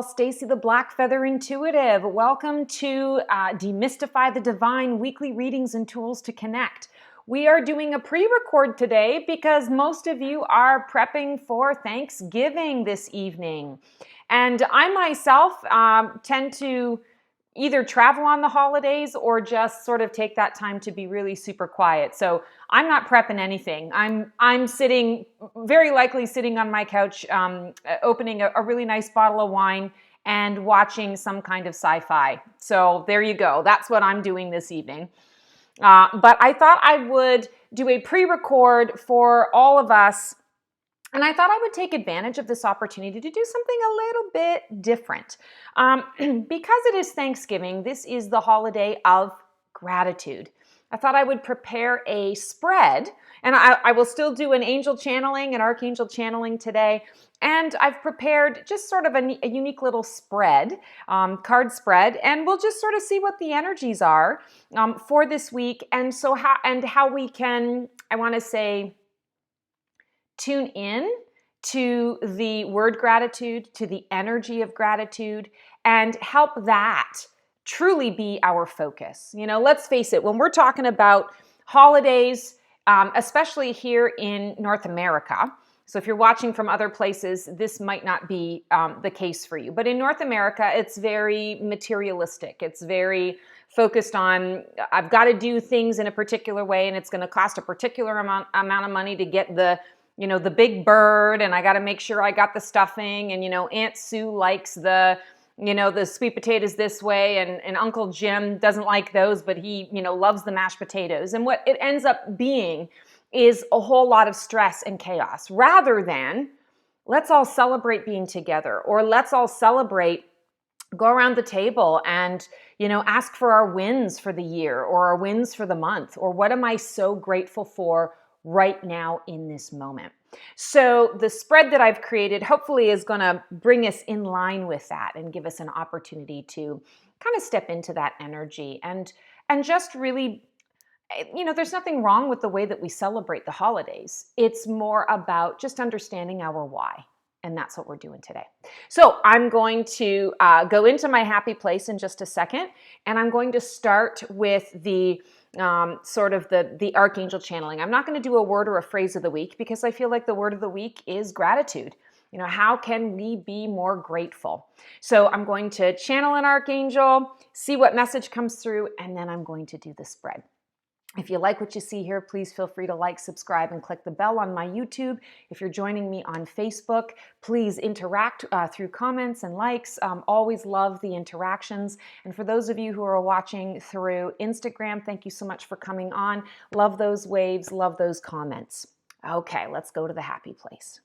all. Stacy the Black Feather Intuitive. Welcome to Demystify the Divine weekly readings and tools to connect. We are doing a pre-record today because most of you are prepping for Thanksgiving this evening. And I myself tend to either travel on the holidays or just sort of take that time to be really super quiet. So I'm not prepping anything. I'm sitting, very likely sitting on my couch, opening a really nice bottle of wine and watching some kind of sci-fi. So there you go. That's what I'm doing this evening. But I thought I would do a pre-record for all of us. And I thought I would take advantage of this opportunity to do something a little bit different. Because it is Thanksgiving, this is the holiday of gratitude. I thought I would prepare a spread, and I will still do an angel channeling, an archangel channeling today. And I've prepared just sort of a unique little spread, card spread, and we'll just sort of see what the energies are for this week, and so how we can, I want to say, tune in to the word gratitude, to the energy of gratitude, and help that truly be our focus. You know, let's face it, when we're talking about holidays, especially here in North America, so if you're watching from other places, this might not be the case for you. But in North America, it's very materialistic. It's very focused on, I've got to do things in a particular way, and it's going to cost a particular amount of money to get the big bird, and I got to make sure I got the stuffing, and, Aunt Sue likes the sweet potatoes this way, and Uncle Jim doesn't like those, but he, loves the mashed potatoes. And what it ends up being is a whole lot of stress and chaos, rather than let's all celebrate being together, or let's all celebrate, go around the table and, ask for our wins for the year, or our wins for the month, or what am I so grateful for right now in this moment. So the spread that I've created hopefully is going to bring us in line with that and give us an opportunity to kind of step into that energy and just really, there's nothing wrong with the way that we celebrate the holidays. It's more about just understanding our why. And that's what we're doing today. So I'm going to go into my happy place in just a second, and I'm going to start with the sort of the archangel channeling. I'm not going to do a word or a phrase of the week because I feel like the word of the week is gratitude. How can we be more grateful? So I'm going to channel an archangel, see what message comes through, and then I'm going to do the spread. If you like what you see here, please feel free to like, subscribe, and click the bell on my YouTube. If you're joining me on Facebook, please interact through comments and likes. Always love the interactions. And for those of you who are watching through Instagram, thank you so much for coming on. Love those waves, love those comments. Okay, let's go to the happy place.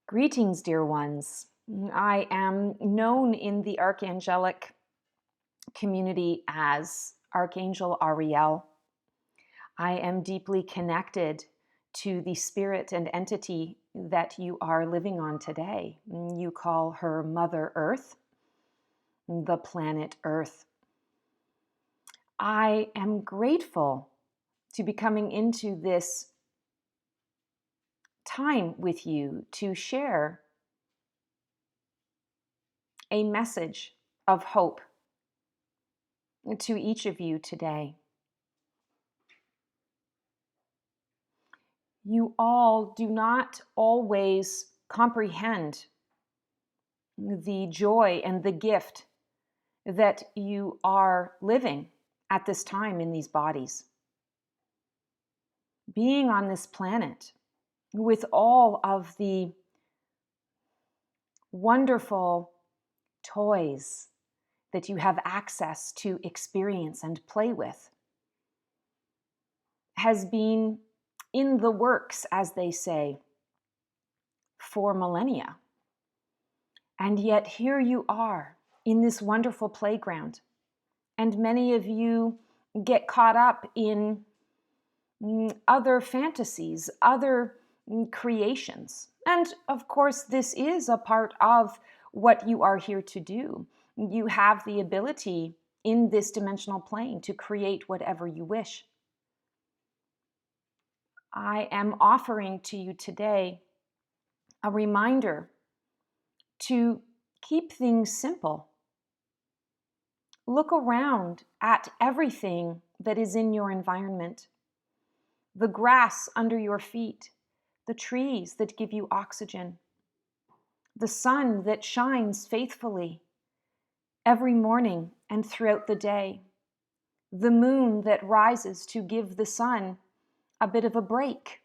Greetings, dear ones. I am known in the archangelic community as Archangel Arielle. I am deeply connected to the spirit and entity that you are living on today. You call her Mother Earth, the planet Earth. I am grateful to be coming into this time with you to share a message of hope to each of you today. You all do not always comprehend the joy and the gift that you are living at this time in these bodies. Being on this planet with all of the wonderful toys that you have access to experience and play with has been in the works, as they say, for millennia. And yet here you are in this wonderful playground. And many of you get caught up in other fantasies, other creations. And of course, this is a part of what you are here to do. You have the ability in this dimensional plane to create whatever you wish. I am offering to you today a reminder to keep things simple. Look around at everything that is in your environment. The grass under your feet, the trees that give you oxygen, the sun that shines faithfully every morning and throughout the day, the moon that rises to give the sun a bit of a break.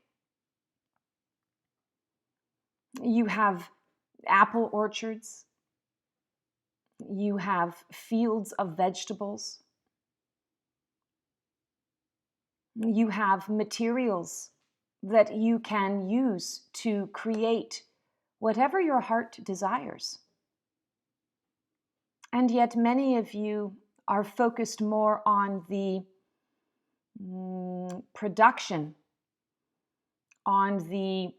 You have apple orchards, you have fields of vegetables, you have materials that you can use to create whatever your heart desires. And yet many of you are focused more on the production, on the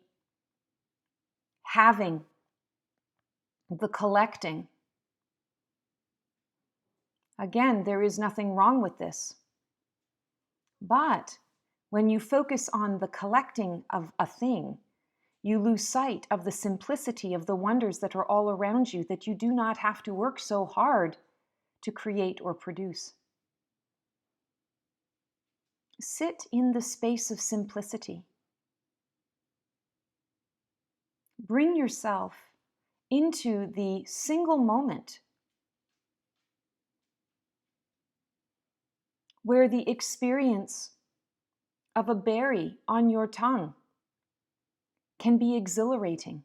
having, the collecting. Again, there is nothing wrong with this. But when you focus on the collecting of a thing, you lose sight of the simplicity of the wonders that are all around you, that you do not have to work so hard to create or produce. Sit in the space of simplicity. Bring yourself into the single moment where the experience of a berry on your tongue can be exhilarating.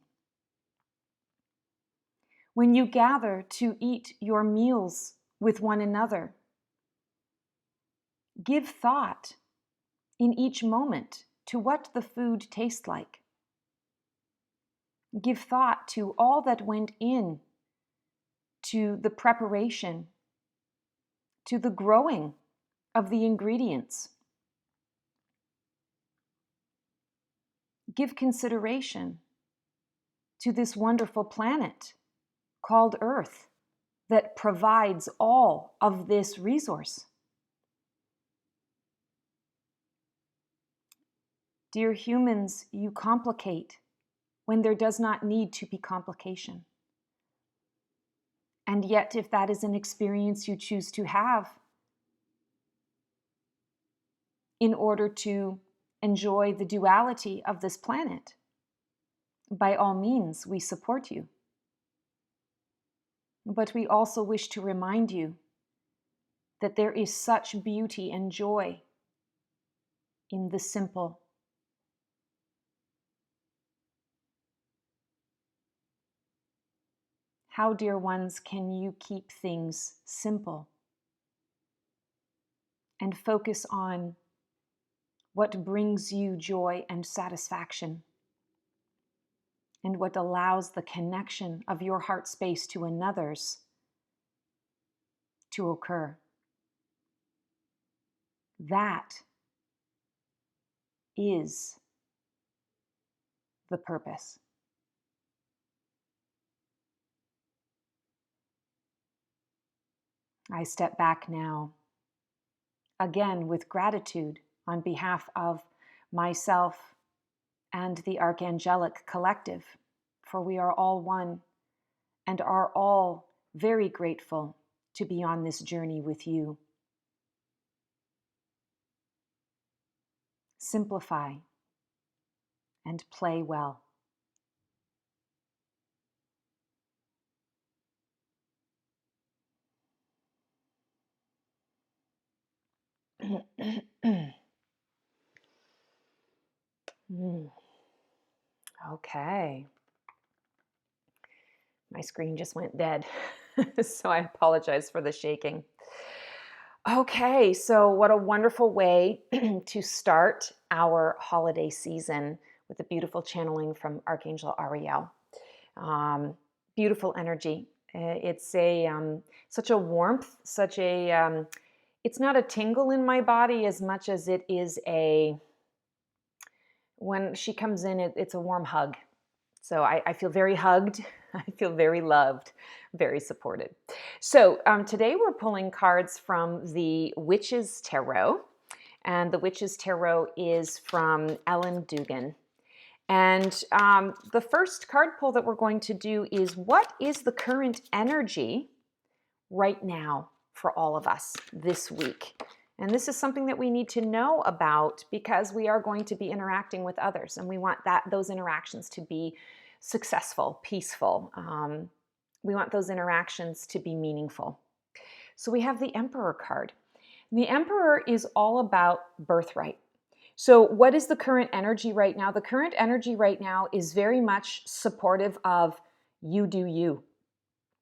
When you gather to eat your meals with one another, give thought in each moment to what the food tastes like. Give thought to all that went in to the preparation, to the growing of the ingredients. Give consideration to this wonderful planet called Earth that provides all of this resource. Dear humans, you complicate when there does not need to be complication. And yet, if that is an experience you choose to have in order to enjoy the duality of this planet, by all means, we support you. But we also wish to remind you that there is such beauty and joy in the simple. How, dear ones, can you keep things simple and focus on what brings you joy and satisfaction and what allows the connection of your heart space to another's to occur? That is the purpose. I step back now, again with gratitude on behalf of myself and the Archangelic Collective, for we are all one and are all very grateful to be on this journey with you. Simplify and play well. Okay. My screen just went dead, so I apologize for the shaking. Okay, so what a wonderful way to start our holiday season with a beautiful channeling from Archangel Arielle. Beautiful energy. It's such a warmth, such a, it's not a tingle in my body as much as it is a when she comes in, it's a warm hug. So I feel very hugged. I feel very loved, very supported. So today we're pulling cards from the Witch's Tarot. And the Witch's Tarot is from Ellen Dugan. And the first card pull that we're going to do is, what is the current energy right now for all of us this week? And this is something that we need to know about because we are going to be interacting with others, and we want those interactions to be successful, peaceful. We want those interactions to be meaningful. So we have the Emperor card. The Emperor is all about birthright. So what is the current energy right now? The current energy right now is very much supportive of you do you.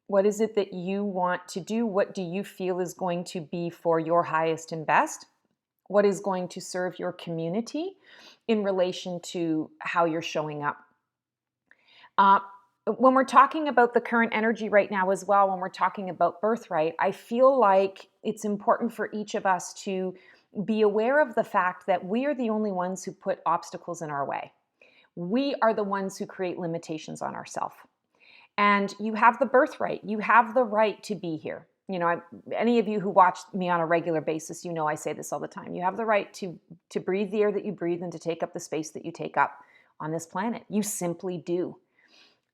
What is it that you want to do? What do you feel is going to be for your highest and best? What is going to serve your community in relation to how you're showing up? When we're talking about the current energy right now as well, when we're talking about birthright, I feel like it's important for each of us to be aware of the fact that we are the only ones who put obstacles in our way. We are the ones who create limitations on ourselves. And you have the birthright. You have the right to be here. You know, any of you who watch me on a regular basis, you know I say this all the time. You have the right to breathe the air that you breathe and to take up the space that you take up on this planet. You simply do.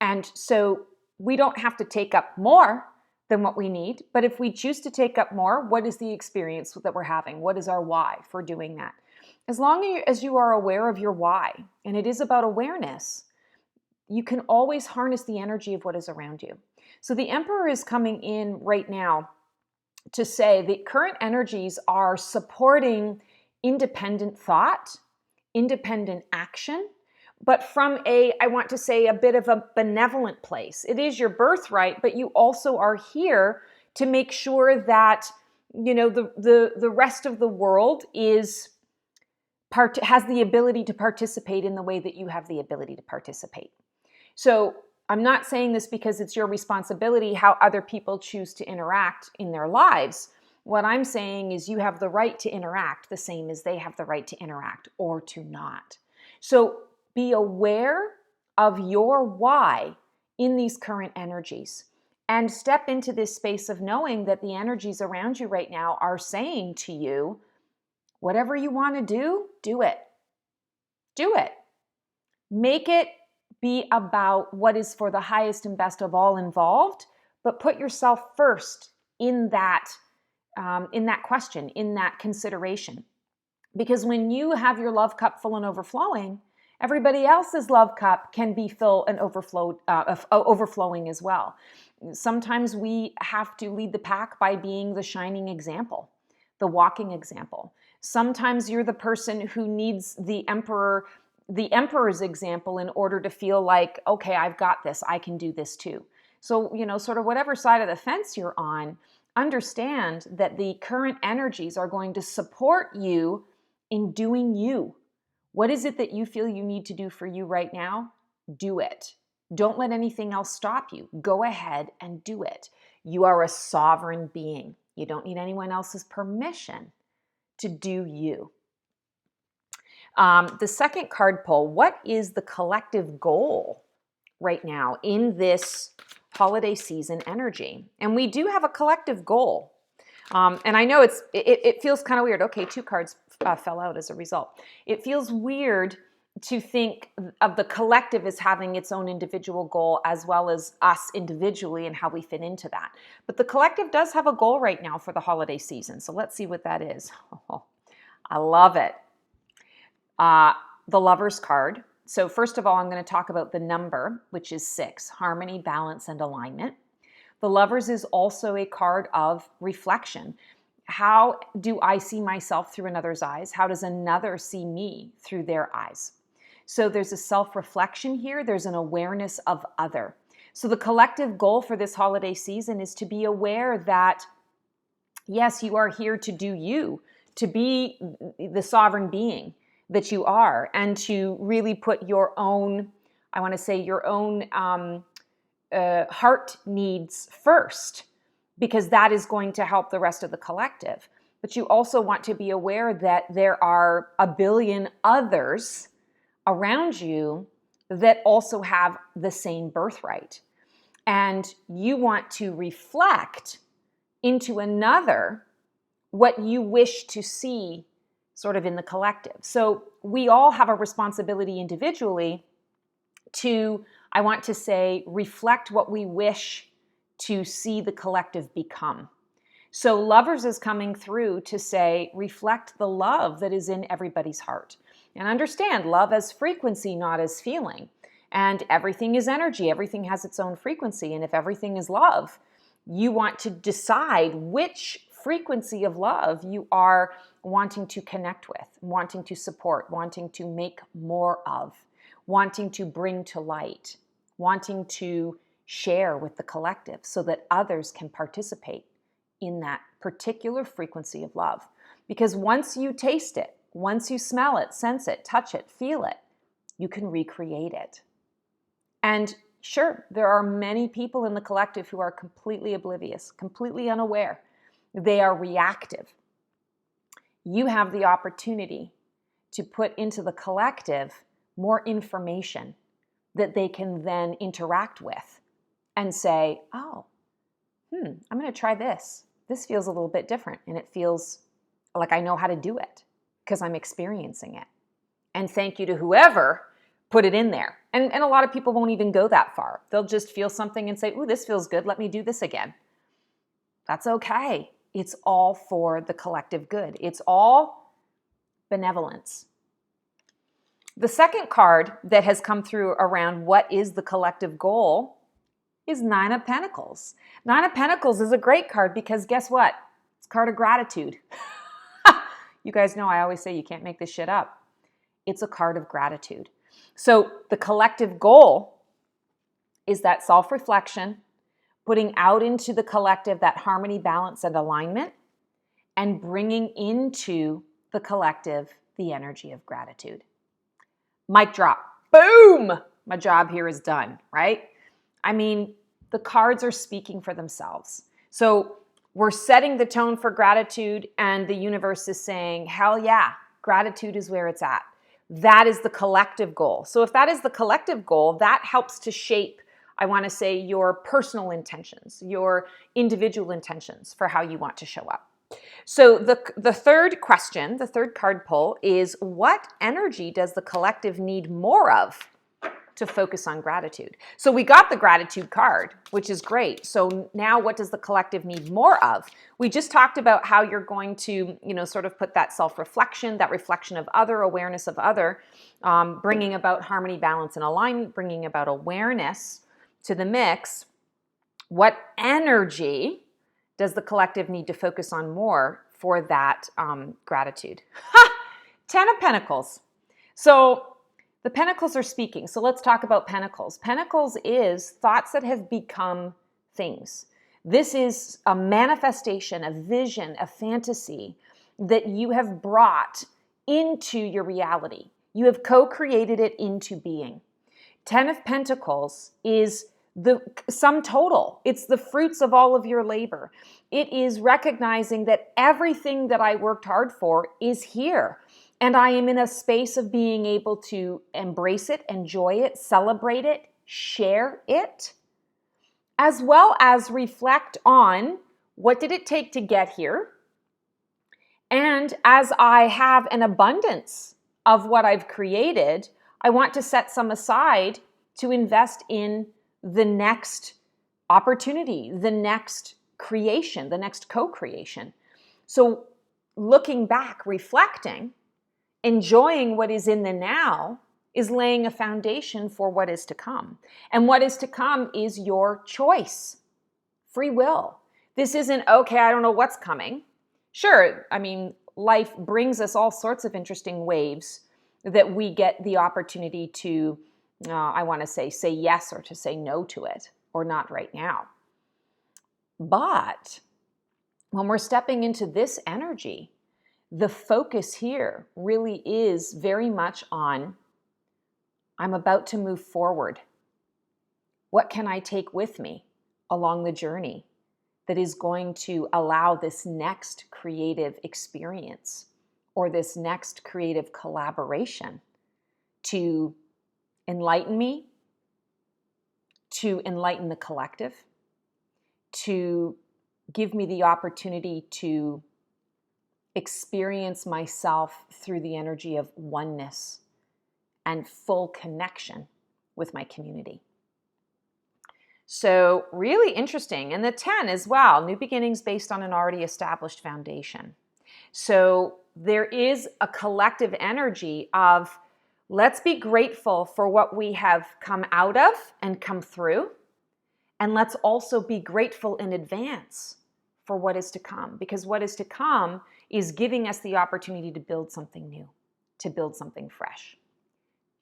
And so we don't have to take up more than what we need. But if we choose to take up more, what is the experience that we're having? What is our why for doing that? As long as you are aware of your why, and it is about awareness, you can always harness the energy of what is around you. So the Emperor is coming in right now to say the current energies are supporting independent thought, independent action, but from I want to say, a bit of a benevolent place. It is your birthright, but you also are here to make sure that, you know, the rest of the world has the ability to participate in the way that you have the ability to participate. So I'm not saying this because it's your responsibility how other people choose to interact in their lives. What I'm saying is you have the right to interact the same as they have the right to interact or to not. So be aware of your why in these current energies and step into this space of knowing that the energies around you right now are saying to you, whatever you want to do, do it. Do it. Make it be about what is for the highest and best of all involved, but put yourself first in that question, in that consideration. Because when you have your love cup full and overflowing, everybody else's love cup can be full and overflowing as well. Sometimes we have to lead the pack by being the shining example, the walking example. Sometimes you're the person who needs the emperor's example in order to feel like, okay, I've got this, I can do this too. So, you know, sort of whatever side of the fence you're on, understand that the current energies are going to support you in doing you. What is it that you feel you need to do for you right now? Do it. Don't let anything else stop you. Go ahead and do it. You are a sovereign being. You don't need anyone else's permission to do you. The second card pull, what is the collective goal right now in this holiday season energy? And we do have a collective goal. And I know it feels kind of weird. Okay, 2 cards fell out as a result. It feels weird to think of the collective as having its own individual goal as well as us individually and how we fit into that. But the collective does have a goal right now for the holiday season. So let's see what that is. Oh, I love it. The Lover's card. So first of all, I'm going to talk about the number, which is 6, harmony, balance, and alignment. The Lovers is also a card of reflection. How do I see myself through another's eyes? How does another see me through their eyes? So there's a self-reflection here. There's an awareness of other. So the collective goal for this holiday season is to be aware that, yes, you are here to do you, to be the sovereign being that you are, and to really put your own, I want to say your own heart needs first, because that is going to help the rest of the collective. But you also want to be aware that there are a billion others around you that also have the same birthright. And you want to reflect into another what you wish to see sort of in the collective. So we all have a responsibility individually to, I want to say, reflect what we wish to see the collective become. So Lovers is coming through to say, reflect the love that is in everybody's heart. And understand love as frequency, not as feeling. And everything is energy. Everything has its own frequency. And if everything is love, you want to decide which frequency of love you are wanting to connect with, wanting to support, wanting to make more of, wanting to bring to light, wanting to share with the collective so that others can participate in that particular frequency of love. Because once you taste it, once you smell it, sense it, touch it, feel it, you can recreate it. And sure, there are many people in the collective who are completely oblivious, completely unaware. They are reactive. You have the opportunity to put into the collective more information that they can then interact with and say, oh, I'm going to try this. This feels a little bit different, and it feels like I know how to do it because I'm experiencing it. And thank you to whoever put it in there. And a lot of people won't even go that far. They'll just feel something and say, ooh, this feels good. Let me do this again. That's okay. It's all for the collective good. It's all benevolence. The second card that has come through around what is the collective goal is Nine of Pentacles. Nine of Pentacles is a great card because guess what? It's a card of gratitude. You guys know I always say you can't make this shit up. It's a card of gratitude. So the collective goal is that self-reflection, putting out into the collective that harmony, balance, and alignment, and bringing into the collective the energy of gratitude. Mic drop. Boom! My job here is done, right? I mean, the cards are speaking for themselves. So we're setting the tone for gratitude, and the universe is saying, hell yeah, gratitude is where it's at. That is the collective goal. So if that is the collective goal, that helps to shape, I want to say, your personal intentions, your individual intentions for how you want to show up. So the third question, the third card pull is, what energy does the collective need more of to focus on gratitude? So we got the gratitude card, which is great. So now what does the collective need more of? We just talked about how you're going to, sort of put that self-reflection, that reflection of other, awareness of other, bringing about harmony, balance, and alignment, bringing about awareness to the mix. What energy does the collective need to focus on more for that gratitude? Ten of Pentacles. So the Pentacles are speaking. So let's talk about Pentacles. Pentacles is thoughts that have become things. This is a manifestation, a vision, a fantasy that you have brought into your reality. You have co-created it into being. Ten of Pentacles is the sum total. It's the fruits of all of your labor. It is recognizing that everything that I worked hard for is here. And I am in a space of being able to embrace it, enjoy it, celebrate it, share it, as well as reflect on what did it take to get here. And as I have an abundance of what I've created, I want to set some aside to invest in the next opportunity, the next creation, the next co-creation. So looking back, reflecting, enjoying what is in the now is laying a foundation for what is to come. And what is to come is your choice, free will. This isn't, okay, I don't know what's coming. Sure, I mean, life brings us all sorts of interesting waves that we get the opportunity to, I want to say yes or to say no to it, or not right now. But when we're stepping into this energy, the focus here really is very much on, I'm about to move forward. What can I take with me along the journey that is going to allow this next creative experience or this next creative collaboration to enlighten me, to enlighten the collective, to give me the opportunity to experience myself through the energy of oneness and full connection with my community. So really interesting. And the 10 as well, new beginnings based on an already established foundation. So there is a collective energy of let's be grateful for what we have come out of and come through. And let's also be grateful in advance for what is to come, because what is to come is giving us the opportunity to build something new, to build something fresh.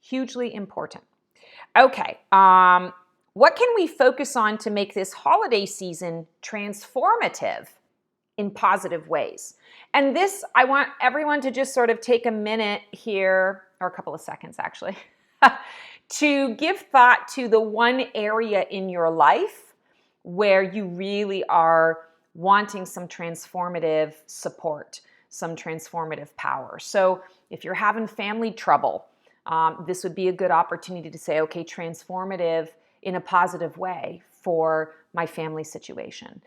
Hugely important. Okay, what can we focus on to make this holiday season transformative in positive ways? And this, I want everyone to just sort of take a minute here, or a couple of seconds actually, to give thought to the one area in your life where you really are wanting some transformative support, some transformative power. So if you're having family trouble, this would be a good opportunity to say, okay, transformative in a positive way for my family situation.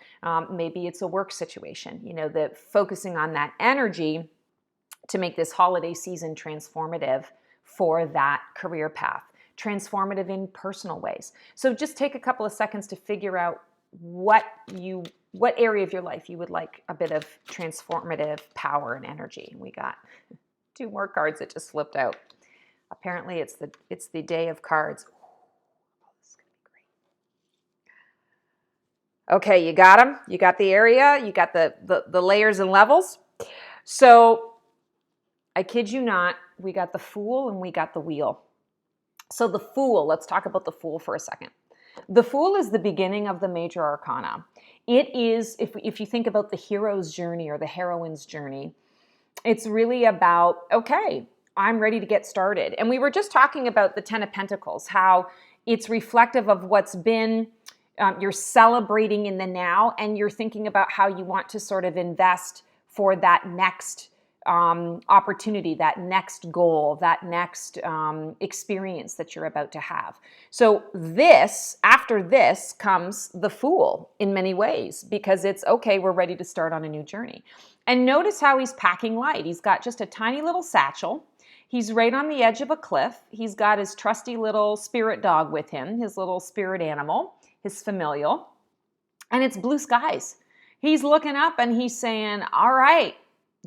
Maybe it's a work situation, that focusing on that energy to make this holiday season transformative for that career path, transformative in personal ways. So just take a couple of seconds to figure out what area of your life you would like a bit of transformative power and energy. We got 2 more cards that just flipped out. Apparently it's the day of cards. Oh, this is gonna be great. Okay, you got them. You got the area. You got the layers and levels. So I kid you not, we got the Fool and we got the Wheel. So the Fool, let's talk about the Fool for a second. The Fool is the beginning of the major arcana. It is, if you think about the hero's journey or the heroine's journey, it's really about, okay, I'm ready to get started. And we were just talking about the 10 of Pentacles, how it's reflective of what's been, you're celebrating in the now, and you're thinking about how you want to sort of invest for that next opportunity, that next goal, that next experience that you're about to have. So after this comes the Fool in many ways, because it's okay, we're ready to start on a new journey. And notice how he's packing light. He's got just a tiny little satchel. He's right on the edge of a cliff. He's got his trusty little spirit dog with him, his little spirit animal, his familial, and it's blue skies. He's looking up and he's saying, all right,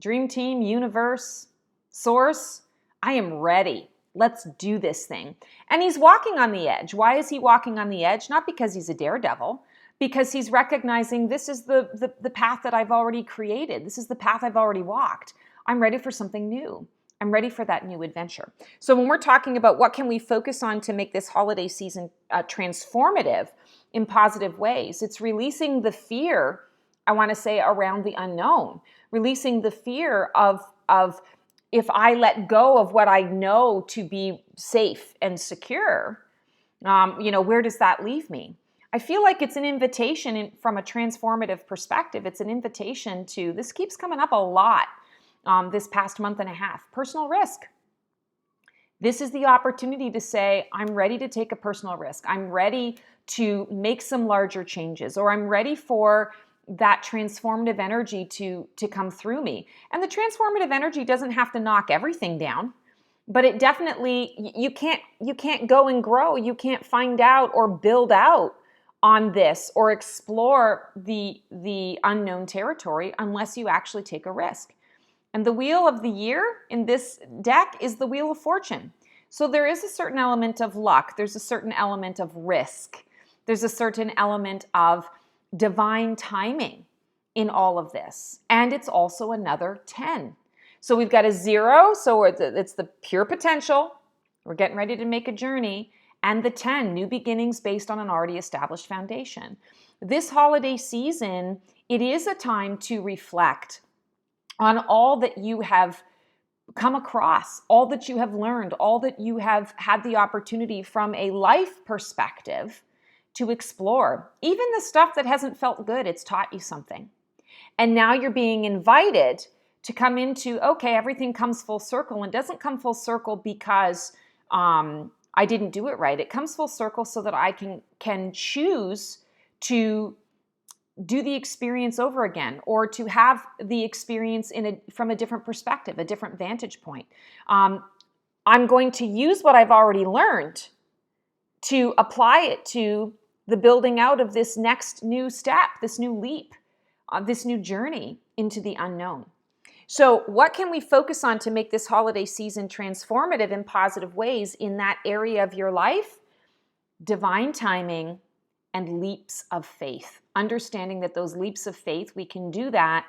Dream Team, Universe, Source, I am ready. Let's do this thing. And he's walking on the edge. Why is he walking on the edge? Not because he's a daredevil, because he's recognizing this is the path that I've already created. This is the path I've already walked. I'm ready for something new. I'm ready for that new adventure. So when we're talking about what can we focus on to make this holiday season transformative in positive ways, it's releasing the fear, I want to say, around the unknown, releasing the fear of if I let go of what I know to be safe and secure, where does that leave me? I feel like it's an invitation from a transformative perspective. It's an invitation to, this keeps coming up a lot this past month and a half, personal risk. This is the opportunity to say, I'm ready to take a personal risk. I'm ready to make some larger changes, or I'm ready for that transformative energy to come through me. And the transformative energy doesn't have to knock everything down, but it definitely, you can't go and grow. You can't find out or build out on this or explore the unknown territory unless you actually take a risk. And the Wheel of the Year in this deck is the Wheel of Fortune. So there is a certain element of luck. There's a certain element of risk. There's a certain element of divine timing in all of this. And it's also another 10. So we've got a 0, so it's the pure potential. We're getting ready to make a journey. And the 10, new beginnings based on an already established foundation. This holiday season, it is a time to reflect on all that you have come across, all that you have learned, all that you have had the opportunity from a life perspective to explore. Even the stuff that hasn't felt good, it's taught you something. And now you're being invited to come into, okay, everything comes full circle, and doesn't come full circle because I didn't do it right. It comes full circle so that I can choose to do the experience over again, or to have the experience from a different perspective, a different vantage point. I'm going to use what I've already learned to apply it to the building out of this next new step, this new leap, this new journey into the unknown. So what can we focus on to make this holiday season transformative in positive ways in that area of your life? Divine timing and leaps of faith. Understanding that those leaps of faith, we can do that.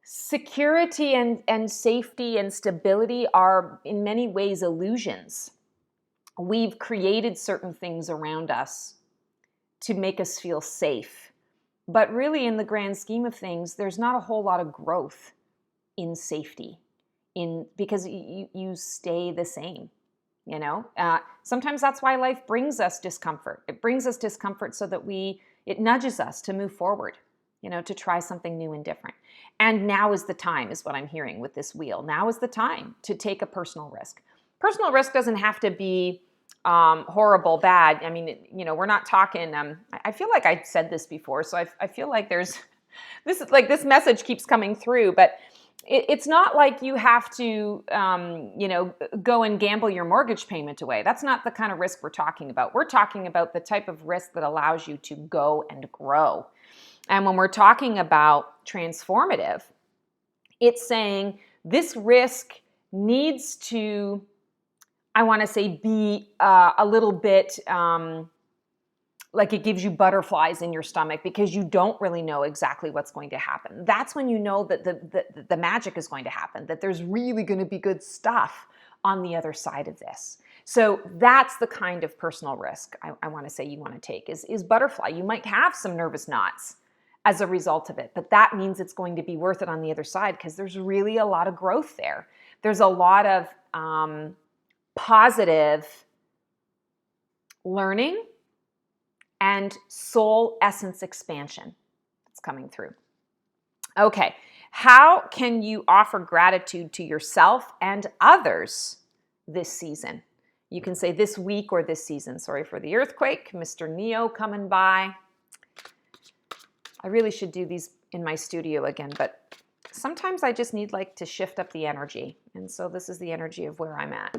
Security and safety and stability are in many ways illusions. We've created certain things around us to make us feel safe. But really, in the grand scheme of things, there's not a whole lot of growth in safety, because you stay the same. Sometimes that's why life brings us discomfort. It brings us discomfort so that it nudges us to move forward, to try something new and different. And now is the time, is what I'm hearing with this wheel. Now is the time to take a personal risk. Personal risk doesn't have to be horrible, bad. I mean, we're not talking, I feel like I said this before, so I feel like this message keeps coming through, but it's not like you have to, go and gamble your mortgage payment away. That's not the kind of risk we're talking about. We're talking about the type of risk that allows you to go and grow. And when we're talking about transformative, it's saying this risk needs to, I want to say, be a little bit like it gives you butterflies in your stomach because you don't really know exactly what's going to happen. That's when you know that the magic is going to happen, that there's really going to be good stuff on the other side of this. So that's the kind of personal risk I want to say you want to take is butterfly. You might have some nervous knots as a result of it, but that means it's going to be worth it on the other side because there's really a lot of growth there. There's a lot of positive learning and soul essence expansion that's coming through. Okay, how can you offer gratitude to yourself and others this season? You can say this week or this season. Sorry for the earthquake. Mr. Neo coming by. I really should do these in my studio again, but sometimes I just need to shift up the energy. And so this is the energy of where I'm at.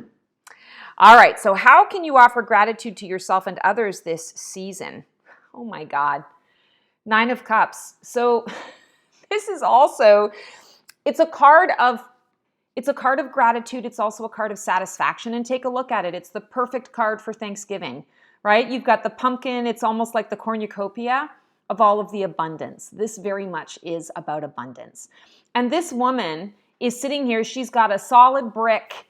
All right, so how can you offer gratitude to yourself and others this season? Oh my God. 9 of Cups. So this is also, it's a card of gratitude. It's also a card of satisfaction. And take a look at it. It's the perfect card for Thanksgiving, right? You've got the pumpkin. It's almost like the cornucopia of all of the abundance. This very much is about abundance. And this woman is sitting here. She's got a solid brick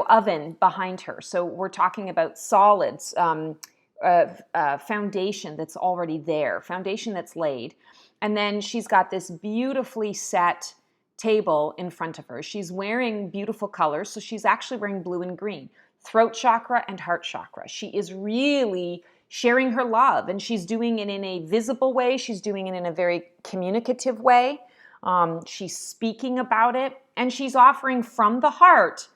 oven behind her. So we're talking about solids, foundation that's already there, foundation that's laid. And then she's got this beautifully set table in front of her. She's wearing beautiful colors. So she's actually wearing blue and green, throat chakra and heart chakra. She is really sharing her love, and she's doing it in a visible way. She's doing it in a very communicative way. She's speaking about it, and she's offering from the heart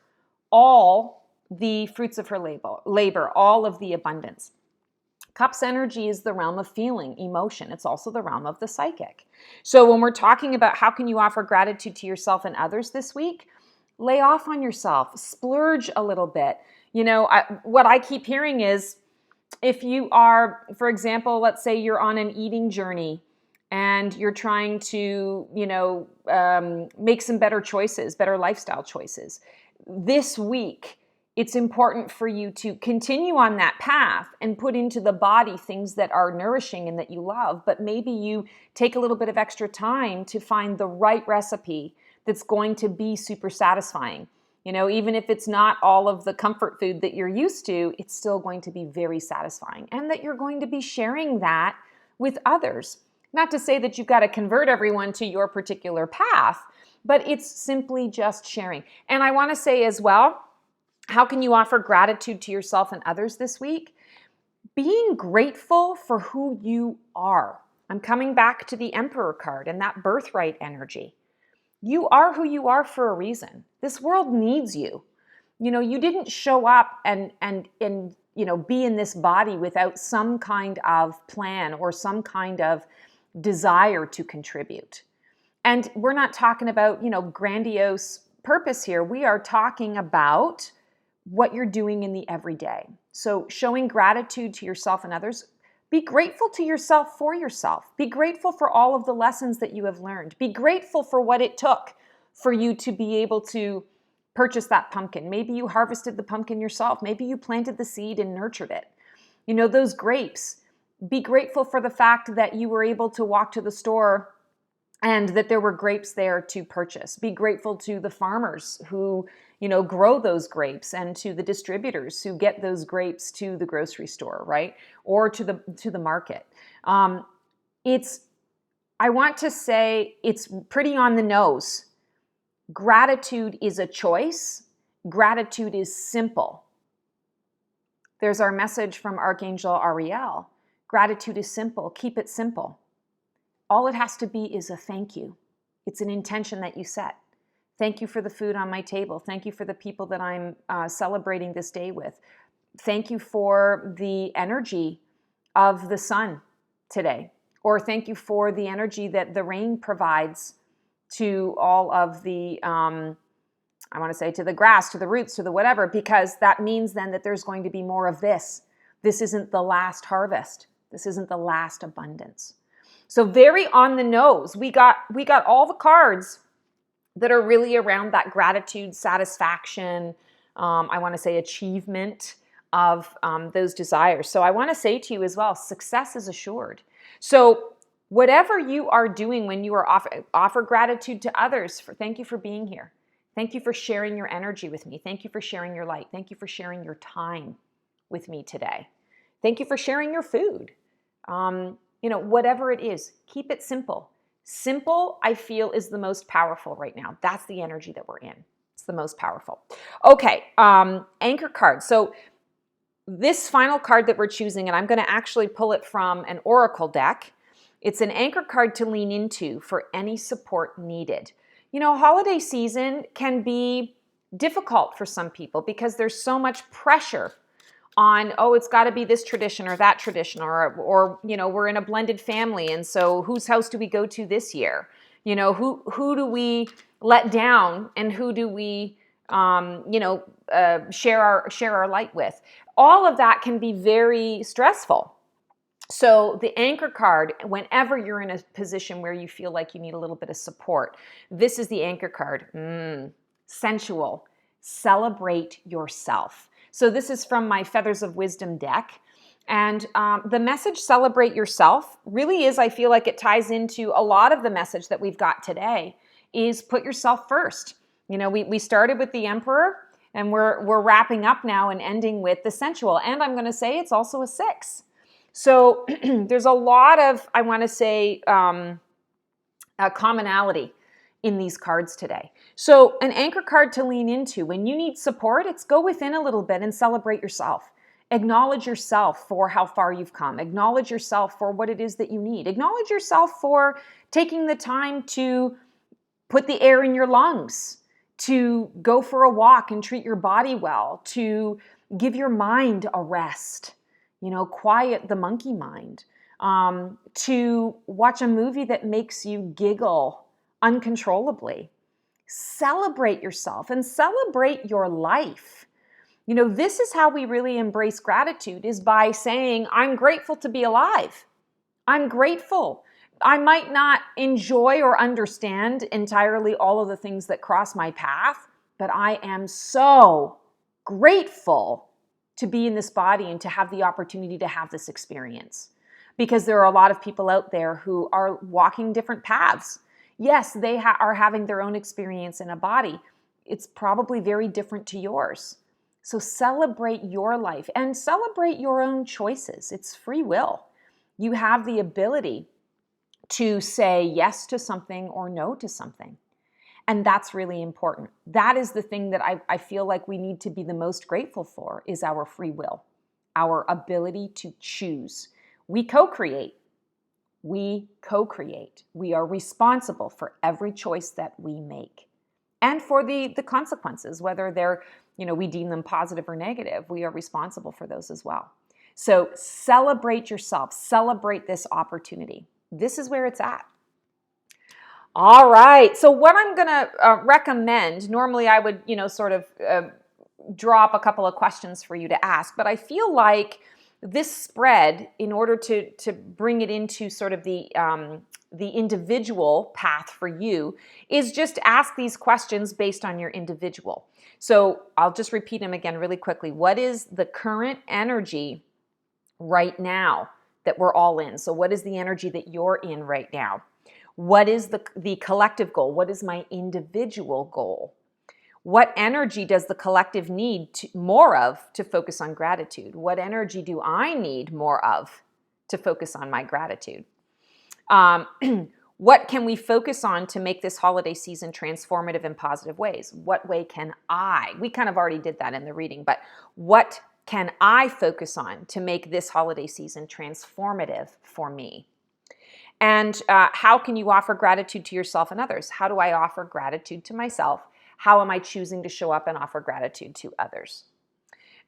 all the fruits of her labor, all of the abundance. Cups energy is the realm of feeling, emotion. It's also the realm of the psychic. So when we're talking about how can you offer gratitude to yourself and others this week, lay off on yourself, splurge a little bit. What I keep hearing is if you are, for example, let's say you're on an eating journey and you're trying to, make some better choices, better lifestyle choices. This week, it's important for you to continue on that path and put into the body things that are nourishing and that you love, but maybe you take a little bit of extra time to find the right recipe that's going to be super satisfying. Even if it's not all of the comfort food that you're used to, it's still going to be very satisfying, and that you're going to be sharing that with others. Not to say that you've got to convert everyone to your particular path, but it's simply just sharing. And I want to say as well, how can you offer gratitude to yourself and others this week? Being grateful for who you are. I'm coming back to the Emperor card and that birthright energy. You are who you are for a reason. This world needs you. You didn't show up and be in this body without some kind of plan or some kind of desire to contribute. And we're not talking about, grandiose purpose here. We are talking about what you're doing in the everyday. So showing gratitude to yourself and others. Be grateful to yourself for yourself. Be grateful for all of the lessons that you have learned. Be grateful for what it took for you to be able to purchase that pumpkin. Maybe you harvested the pumpkin yourself. Maybe you planted the seed and nurtured it. Those grapes. Be grateful for the fact that you were able to walk to the store and that there were grapes there to purchase. Be grateful to the farmers who, grow those grapes, and to the distributors who get those grapes to the grocery store, right? Or to the market. I want to say it's pretty on the nose. Gratitude is a choice. Gratitude is simple. There's our message from Archangel Arielle. Gratitude is simple. Keep it simple. All it has to be is a thank you. It's an intention that you set. Thank you for the food on my table. Thank you for the people that I'm celebrating this day with. Thank you for the energy of the sun today. Or thank you for the energy that the rain provides to all of the, I want to say, to the grass, to the roots, to the whatever, because that means then that there's going to be more of this. This isn't the last harvest. This isn't the last abundance. So very on the nose. We got all the cards that are really around that gratitude, satisfaction, I want to say achievement of those desires. So I want to say to you as well, success is assured. So whatever you are doing when you are offer gratitude to others. Thank you for being here. Thank you for sharing your energy with me. Thank you for sharing your light. Thank you for sharing your time with me today. Thank you for sharing your food. Whatever it is, keep it simple. Simple, I feel, is the most powerful right now. That's the energy that we're in. It's the most powerful. Okay, anchor card. So this final card that we're choosing, and I'm going to actually pull it from an oracle deck. It's an anchor card to lean into for any support needed. Holiday season can be difficult for some people because there's so much pressure on, it's got to be this tradition or that tradition, or we're in a blended family, and so whose house do we go to this year? Who do we let down, and who do we share our light with? All of that can be very stressful. So the anchor card, whenever you're in a position where you feel like you need a little bit of support, this is the anchor card. Sensual. Celebrate yourself. So this is from my Feathers of Wisdom deck. And the message, celebrate yourself, really is, I feel like it ties into a lot of the message that we've got today, is put yourself first. We started with the Emperor, and we're wrapping up now and ending with the sensual. And I'm going to say it's also a 6. So there's a lot of, I want to say, commonality in these cards today. So an anchor card to lean into. When you need support, it's go within a little bit and celebrate yourself. Acknowledge yourself for how far you've come. Acknowledge yourself for what it is that you need. Acknowledge yourself for taking the time to put the air in your lungs, to go for a walk and treat your body well, to give your mind a rest, quiet the monkey mind, to watch a movie that makes you giggle uncontrollably. Celebrate yourself and celebrate your life. This is how we really embrace gratitude, is by saying, I'm grateful to be alive. I'm grateful. I might not enjoy or understand entirely all of the things that cross my path, but I am so grateful to be in this body and to have the opportunity to have this experience. Because there are a lot of people out there who are walking different paths. Yes, they are having their own experience in a body. It's probably very different to yours. So celebrate your life and celebrate your own choices. It's free will. You have the ability to say yes to something or no to something. And that's really important. That is the thing that I feel like we need to be the most grateful for, is our free will, our ability to choose. We co-create. We co-create. We are responsible for every choice that we make and for the consequences, whether they're we deem them positive or negative, we are responsible for those as well. So celebrate yourself, celebrate this opportunity. This is where it's at. All right, so what I'm gonna recommend, normally I would, sort of drop a couple of questions for you to ask, but I feel like this spread, in order to bring it into sort of the individual path for you, is just ask these questions based on your individual. So I'll just repeat them again really quickly. What is the current energy right now that we're all in? So what is the energy that you're in right now? What is the collective goal? What is my individual goal? What energy does the collective need more of to focus on gratitude? What energy do I need more of to focus on my gratitude? What can we focus on to make this holiday season transformative in positive ways? What way can we kind of already did that in the reading, but what can I focus on to make this holiday season transformative for me? And how can you offer gratitude to yourself and others? How do I offer gratitude to myself? How am I choosing to show up and offer gratitude to others?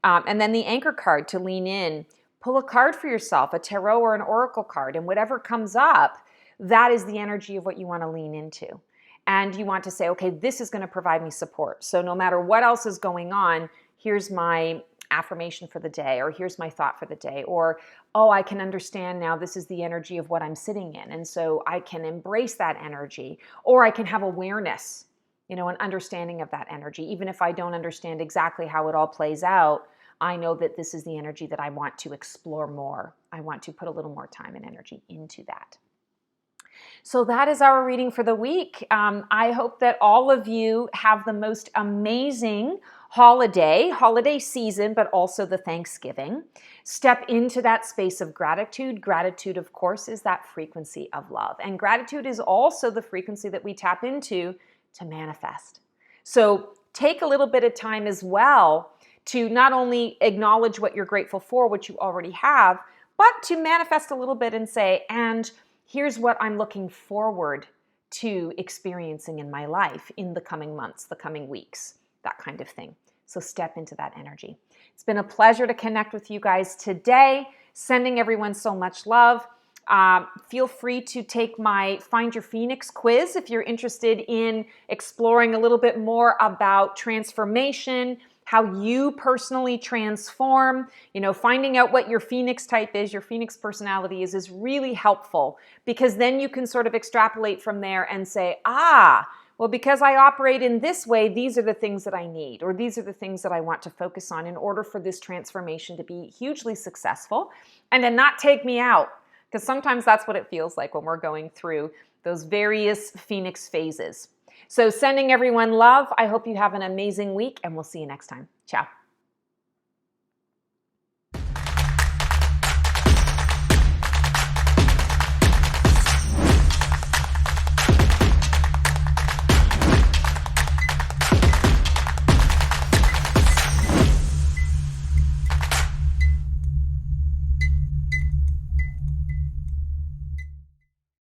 And then the anchor card, to lean in. Pull a card for yourself, a tarot or an oracle card, and whatever comes up, that is the energy of what you want to lean into. And you want to say, okay, this is going to provide me support. So no matter what else is going on, here's my affirmation for the day, or here's my thought for the day, or, oh, I can understand now this is the energy of what I'm sitting in. And so I can embrace that energy, or I can have awareness, an understanding of that energy. Even if I don't understand exactly how it all plays out, I know that this is the energy that I want to explore more. I want to put a little more time and energy into that. So that is our reading for the week. I hope that all of you have the most amazing holiday season, but also the Thanksgiving. Step into that space of gratitude. Gratitude, of course, is that frequency of love. And gratitude is also the frequency that we tap into to manifest. So take a little bit of time as well to not only acknowledge what you're grateful for, what you already have, but to manifest a little bit and say, and here's what I'm looking forward to experiencing in my life in the coming months, the coming weeks, that kind of thing. So step into that energy. It's been a pleasure to connect with you guys today. Sending everyone so much love. Feel free to take my Find Your Phoenix quiz if you're interested in exploring a little bit more about transformation, how you personally transform. Finding out what your Phoenix type is, your Phoenix personality is really helpful, because then you can sort of extrapolate from there and say, well, because I operate in this way, these are the things that I need, or these are the things that I want to focus on in order for this transformation to be hugely successful and to not take me out. Because sometimes that's what it feels like when we're going through those various Phoenix phases. So sending everyone love. I hope you have an amazing week, and we'll see you next time. Ciao.